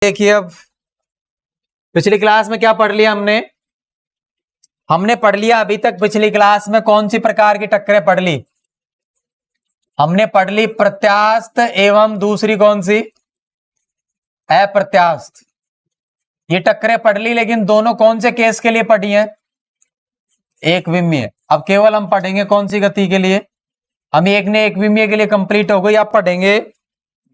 देखिए अब पिछली क्लास में क्या पढ़ लिया हमने पढ़ लिया अभी तक पिछली क्लास में कौन सी प्रकार की टक्करें पढ़ ली। हमने पढ़ ली प्रत्यास्थ एवं दूसरी कौन सी, अप्रत्यास्थ। ये टक्करें पढ़ ली, लेकिन दोनों कौन से केस के लिए पढ़ी हैं, एक विमीय। अब केवल हम पढ़ेंगे कौन सी गति के लिए, हम एक ने एक विमीय के लिए कंप्लीट हो गई। आप पढ़ेंगे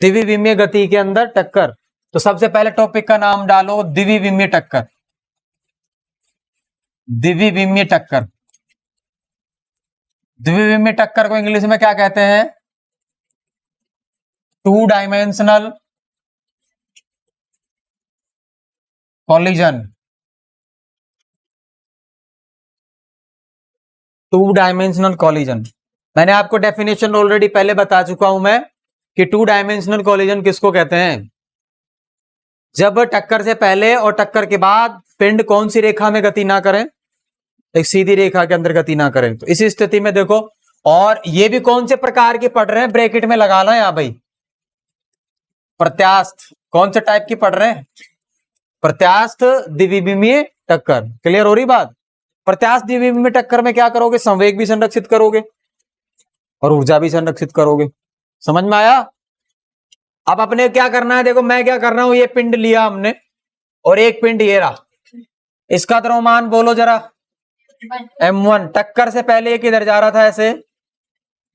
द्विविमीय गति के अंदर टक्कर। तो सबसे पहले टॉपिक का नाम डालो द्विविमीय टक्कर। द्विविमीय टक्कर, द्विविमीय टक्कर को इंग्लिश में क्या कहते हैं, two dimensional collision. Two dimensional collision, मैंने आपको डेफिनेशन ऑलरेडी पहले बता चुका हूं मैं कि टू डायमेंशनल कॉलिजन किसको कहते हैं, जब टक्कर से पहले और टक्कर के बाद पिंड कौन सी रेखा में गति ना करें, एक सीधी रेखा के अंदर गति ना करें। तो इस स्थिति में देखो, और ये भी कौन से प्रकार की पढ़ रहे हैं, ब्रैकेट में लगा लो यहां भाई, प्रत्यास्थ। कौन से टाइप की पढ़ रहे हैं, प्रत्यास्थ द्विविमीय टक्कर। क्लियर हो रही बात। प्रत्यास्थ द्विविमीय टक्कर में क्या करोगे, संवेग भी संरक्षित करोगे और ऊर्जा भी संरक्षित करोगे। समझ में आया। अब अपने क्या करना है, देखो मैं क्या कर रहा हूं, ये पिंड लिया हमने और एक पिंड ये रहा, इसका द्रव्यमान बोलो जरा, m1। टक्कर से पहले ये किधर जा रहा था, ऐसे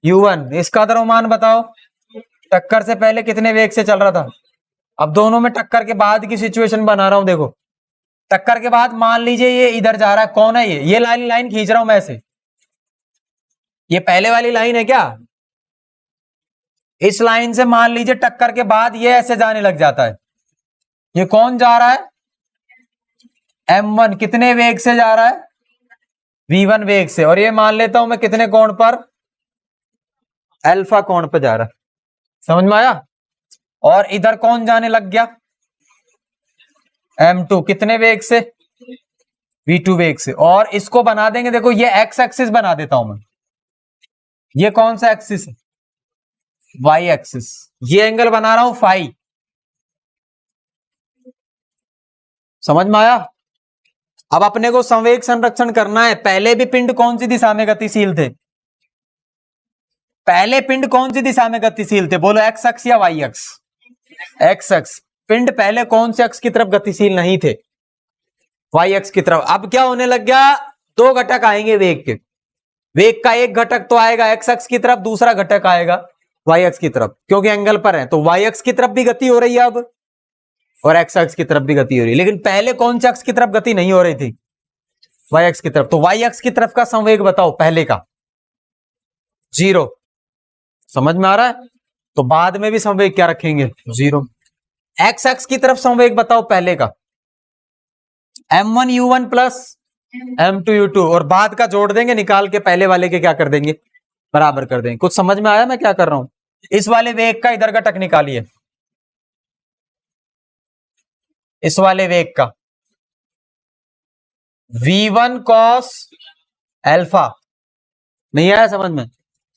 u1। इसका द्रव्यमान बताओ, टक्कर से पहले कितने वेग से चल रहा था। अब दोनों में टक्कर के बाद की सिचुएशन बना रहा हूं। देखो टक्कर के बाद मान लीजिए ये इधर जा रहा है, कौन है ये लाइन खींच रहा हूं मैं ऐसे, ये पहले वाली लाइन है क्या, इस लाइन से मान लीजिए टक्कर के बाद ये ऐसे जाने लग जाता है। ये कौन जा रहा है, m1। कितने वेग से जा रहा है, v1 वेग से। और ये मान लेता हूं मैं कितने कोण पर, अल्फा कोण पर जा रहा है। समझ में आया। और इधर कौन जाने लग गया, m2। कितने वेग से, v2 वेग से। और इसको बना देंगे, देखो ये x एक्सिस बना देता हूं मैं, ये कौन सा एक्सिस है, y एक्सिस। ये एंगल बना रहा हूं फाई। समझ में आया। अब अपने को संवेग संरक्षण करना है। पहले भी पिंड कौन सी दिशा में गतिशील थे, पहले पिंड कौन सी दिशा में गतिशील थे, बोलो x अक्ष या y अक्ष, x अक्ष। पिंड पहले कौन से अक्ष की तरफ गतिशील नहीं थे, y अक्ष की तरफ। अब क्या होने लग गया, दो घटक आएंगे वेग के, वेग का एक घटक तो आएगा x अक्ष की तरफ, दूसरा घटक आएगा y अक्ष की तरफ, क्योंकि एंगल पर है। तो y अक्ष की तरफ भी गति हो रही है अब, और x अक्ष की तरफ भी गति हो रही है। लेकिन पहले कौन से अक्ष की तरफ गति नहीं हो रही थी, y अक्ष की तरफ। तो y अक्ष की तरफ का संवेग बताओ, पहले का 0। समझ में आ रहा है। तो बाद में भी संवेग क्या रखेंगे, 0। x अक्ष की तरफ संवेग बताओ पहले का, m1 u1 plus m2 u2। और बाद का जोड़ देंगे, निकाल के पहले वाले के क्या कर देंगे, बराबर कर देंगे। कुछ समझ में आया मैं क्या कर रहा हूं। इस वाले वेग का इधर घटक निकालिए, इस वाले वेग का v1 cos अल्फा। नहीं आया समझ में।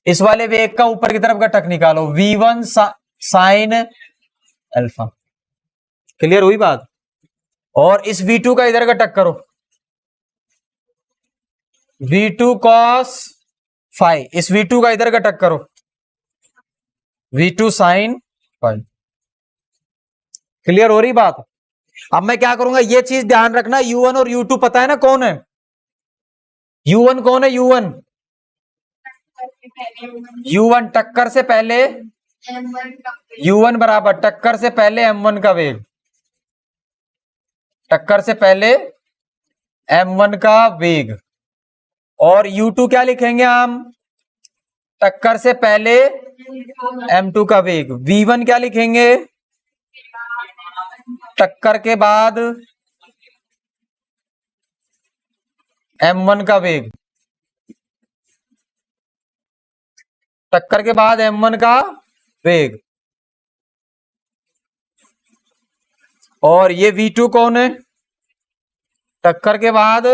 इस वाले वेग का ऊपर की तरफ घटक निकालो, v1 sin अल्फा। क्लियर हुई बात। और इस v2 का इधर घटक करो, v2 cos फाई। इस v2 का इधर घटक करो, v2 sin फाई। क्लियर हो रही बात। अब मैं क्या करूंगा, ये चीज ध्यान रखना, u1 और u2 पता है ना कौन है, u1 कौन है, u1 टक्कर से पहले, u1 बराबर टक्कर से पहले m1 का वेग, टक्कर से पहले m1 का वेग। और u2 क्या लिखेंगे हम, टक्कर से पहले m2 का वेग। v1 क्या लिखेंगे, टक्कर के बाद m1 का वेग, टक्कर के बाद m1 का वेग। और ये v2 कौन है, टक्कर के बाद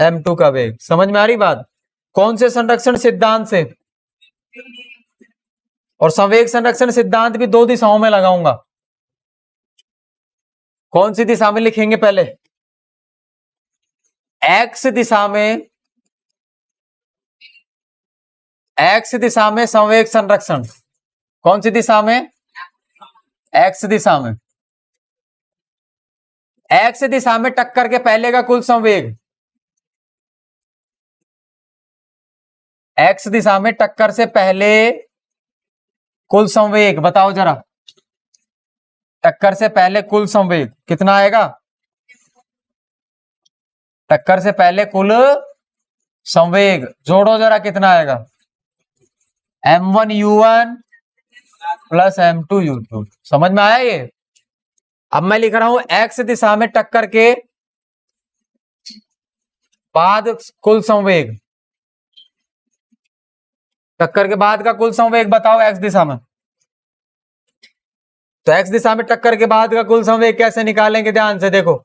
m2 का वेग। समझ में आ रही बात। कौन से संरक्षण सिद्धांत से, और संवेग संरक्षण सिद्धांत भी दो दिशाओं में लगाऊंगा, कौन सी दिशा में लिखेंगे पहले? एक्स दिशा में, एक्स दिशा में संवेग संरक्षण। कौन सी दिशा में? एक्स दिशा में। एक्स दिशा में टक्कर के पहले का कुल संवेग, एक्स दिशा में टक्कर से पहले कुल संवेग बताओ जरा। टक्कर से पहले कुल संवेग कितना आएगा? टक्कर से पहले कुल संवेग जोड़ो जरा, कितना आएगा? m1u1 plus m2u2। समझ में आया ये? अब मैं लिख रहा हूं एक्स दिशा में टक्कर के बाद कुल संवेग, टक्कर के बाद का कुल संवेग बताओ एक्स दिशा में। तो एक्स दिशा में टक्कर के बाद का कुल संवेग कैसे निकालेंगे? ध्यान से देखो,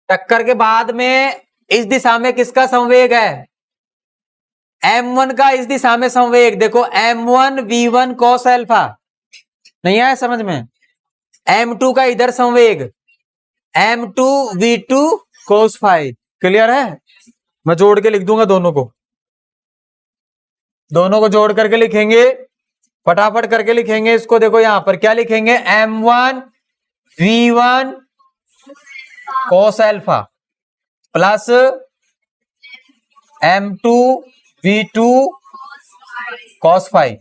टक्कर के बाद में इस दिशा में किसका संवेग है? m1 का इस दिशा में संवेग। देखो m1 v1 cos अल्फा, नहीं आया समझ में? m2 का इधर संवेग m2 v2 cos phi. Clear है? मैं जोड़ के लिख दूंगा दोनों को, दोनों को जोड़ करके लिखेंगे, फटाफट करके लिखेंगे इसको। देखो यहां पर क्या लिखेंगे? m1 v1 cos alpha plus m2 v2 cos phi.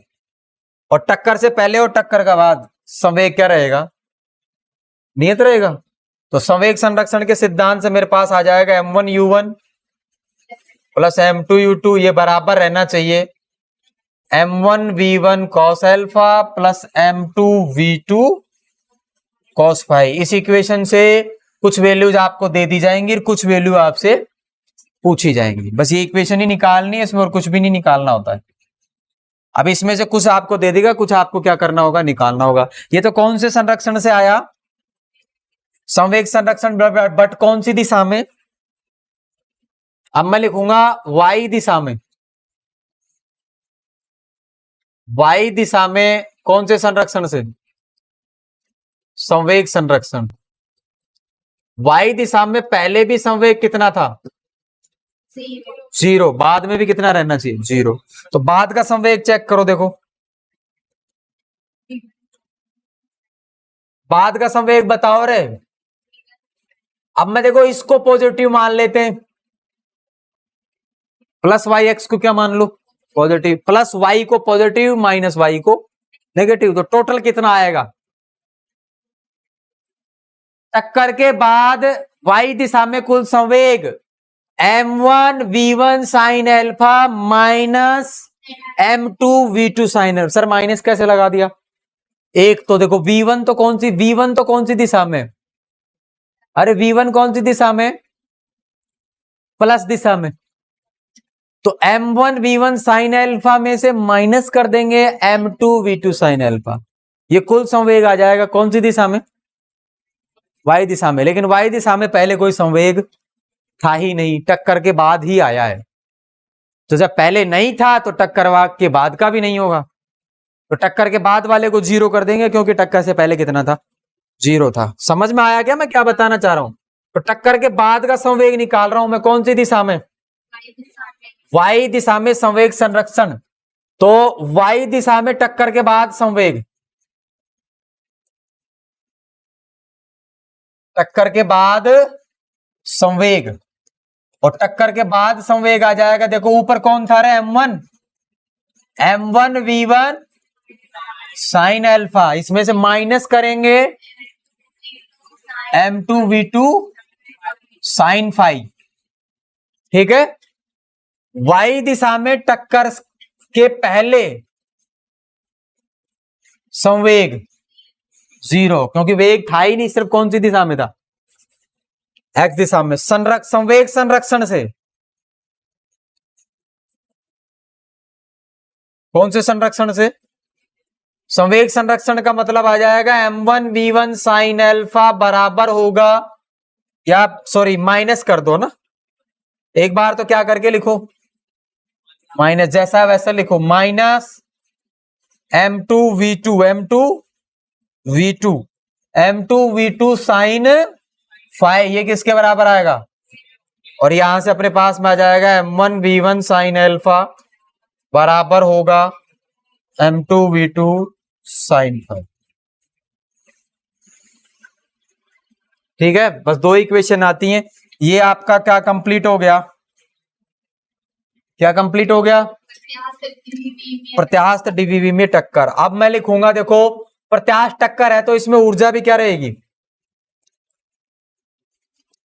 और टक्कर से पहले और टक्कर का बाद संवेग क्या रहेगा? नियत रहेगा। तो संवेग संरक्षण के सिद्धांत से मेरे पास आ जाएगा m1u1 प्लस m2u2, ये बराबर रहना चाहिए m1 v1 cos alpha plus m2 v2 cos phi. इस इक्वेशन से कुछ वैल्यूज आपको दे दी जाएंगी और कुछ वैल्यू आपसे पूछी जाएंगी। बस ये इक्वेशन ही निकालनी है, इसमें और कुछ भी नहीं निकालना होता है। अब इसमें से कुछ आपको दे देगा, कुछ आपको क्या करना होगा? निकालना होगा। ये तो कौन से संरक्षण से आया? संवेग संरक्षण, बट कौन सी दिशा में? अब मैं लिखूंगा y दिशा में। y दिशा में कौन से संरक्षण से? संवेग संरक्षण। y दिशा में पहले भी संवेग कितना था? 0। बाद में भी कितना रहना चाहिए? 0। तो बाद का संवेग चेक करो, देखो बाद का संवेग बताओ रे। अब मैं देखो इसको पॉजिटिव मान लेते हैं, प्लस वाई एक्स को क्या मान लो? पॉजिटिव। प्लस वाई को पॉजिटिव, माइनस वाई को नेगेटिव। तो टोटल कितना आएगा? टक्कर के बाद वाई दिशा में कुल संवेग m1 v1 sine alpha minus m2 v2 sine alpha. Sir minus कैसे लगा दिया? एक तो देखो v1 तो कौन सी, v1 तो कौन सी दिशा में? अरे v1 कौन सी दिशा में? प्लस दिशा में। तो m1 v1 साइन अल्फा में से माइनस कर देंगे m2 v2 साइन अल्फा। ये कुल संवेग आ जाएगा कौन सी दिशा में? y दिशा में। लेकिन y दिशा में पहले कोई संवेग था ही नहीं, टक्कर के बाद ही आया है। तो जब पहले नहीं था तो टक्कर के बाद का भी नहीं होगा। तो टक्कर के बाद वाले को 0 कर देंगे, क्योंकि टक्कर से पहले कितना था? 0 था। समझ में आया क्या मैं क्या बताना चाह रहा हूं? तो टक्कर के बाद का संवेग निकाल रहा हूं मैं कौन सी दिशा में? y दिशा में संवेग संरक्षण। तो y दिशा में टक्कर के बाद संवेग, टक्कर के बाद संवेग, और टक्कर के बाद संवेग आ जाएगा। देखो ऊपर कौन था रे? m1 v1 sine alpha. इसमें से माइनस करेंगे m2 v2 साइन फाई। ठीक है? y दिशा में टक्कर के पहले संवेग 0, क्योंकि वेग था ही नहीं, सिर्फ कौन सी दिशा में था? x दिशा में। संवेग संरक्षण से कौन से संरक्षण से? संवेग संरक्षण का मतलब आ जाएगा m1 v1 साइन अल्फा बराबर होगा, या सॉरी माइनस कर दो ना, एक बार तो क्या करके लिखो? माइनस, जैसा वैसा लिखो, minus m2 v2, m2 V2, M2 V2 sine phi, ये किसके बराबर आएगा? और यहां से अपने पास में आ जाएगा M1 V1 साइन अल्फा बराबर होगा M2 V2 साइन फाई। ठीक है, बस दो इक्वेशन आती हैं। ये आपका क्या कंप्लीट हो गया? क्या कंप्लीट हो गया? प्रत्यास्थ डीवीवी में टक्कर। अब मैं लिखूंगा, देखो प्रत्यास्थ टक्कर है तो इसमें ऊर्जा भी क्या रहेगी?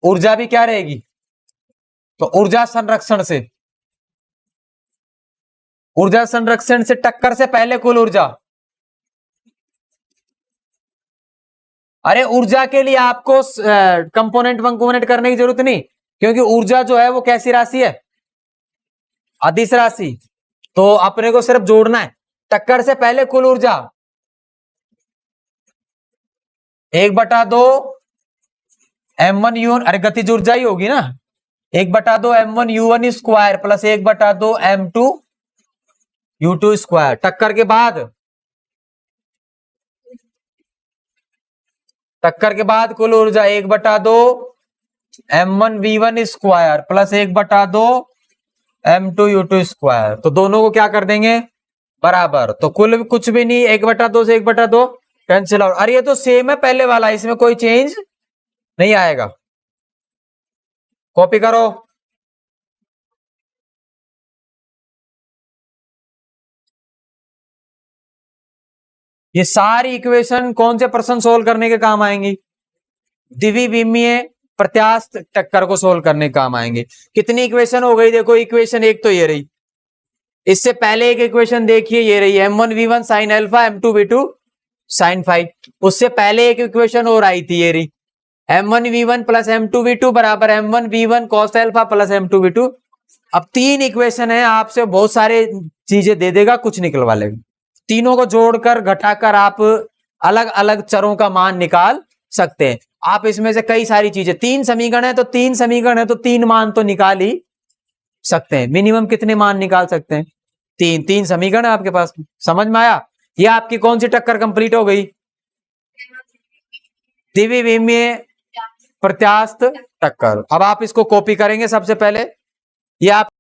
ऊर्जा भी क्या रहेगी? तो ऊर्जा संरक्षण से, ऊर्जा संरक्षण से टक्कर से पहले कुल ऊर्जा। अरे ऊर्जा के लिए आपको कंपोनेंट वंपोनेंट करने की जरूरत नहीं, क्योंकि ऊर्जा जो है वो कैसी राशि है? अदिश राशि। तो अपने को सिर्फ जोड़ना है, टक्कर से पहले कुल ऊर्जा 1/2 M1 U1, अरे गतिज ऊर्जा ही होगी ना, 1/2 M1 U1 square plus 1/2 M2 U2 square. टक्कर के बाद, टक्कर के बाद कुल ऊर्जा 1/2 M1 V1 square plus 1/2 M2 U2 square. तो दोनों को क्या कर देंगे? बराबर। तो कुल कुछ भी नहीं, 1/2 से 1/2 कैंसिल आउट। अरे ये तो सेम है पहले वाला, इसमें कोई चेंज नहीं आएगा। कॉपी करो। ये सारी इक्वेशन कौन से प्रश्न सोल्व करने के काम आएंगी? द्विविमीय प्रत्यास्थ टक्कर को सोल्व करने के काम आएंगे। कितनी इक्वेशन हो गई? देखो इक्वेशन एक तो ये रही, इससे पहले एक इक्वेशन देखिए ये रही M1 V1 sine alpha M2 V2 sine phi. उससे पहले एक इक्वेशन और आई थी ये रही M1 V1 plus M2 V2 बराबर M1 V1 cos alpha plus M2 V2। अब तीन इक्वेशन है, आपसे बहुत सारे चीजें दे देगा, कुछ निकलवा लेगा। तीनों को जोड़कर घटाकर आप अलग अलग चरों का मान निकाल सकते हैं। आप इसमें से कई सारी चीजें, तीन समीकरण है तो तीन समीकरण है तो तीन मान तो निकाल ही सकते हैं। मिनिमम कितने मान निकाल सकते हैं? तीन। तीन समीकरण है आपके पास। समझ में आया? ये आपकी कौन सी टक्कर कंप्लीट हो गई? द्विविमीय प्रत्यास्थ टक्कर। अब आप इसको कॉपी करेंगे सबसे पहले, ये आप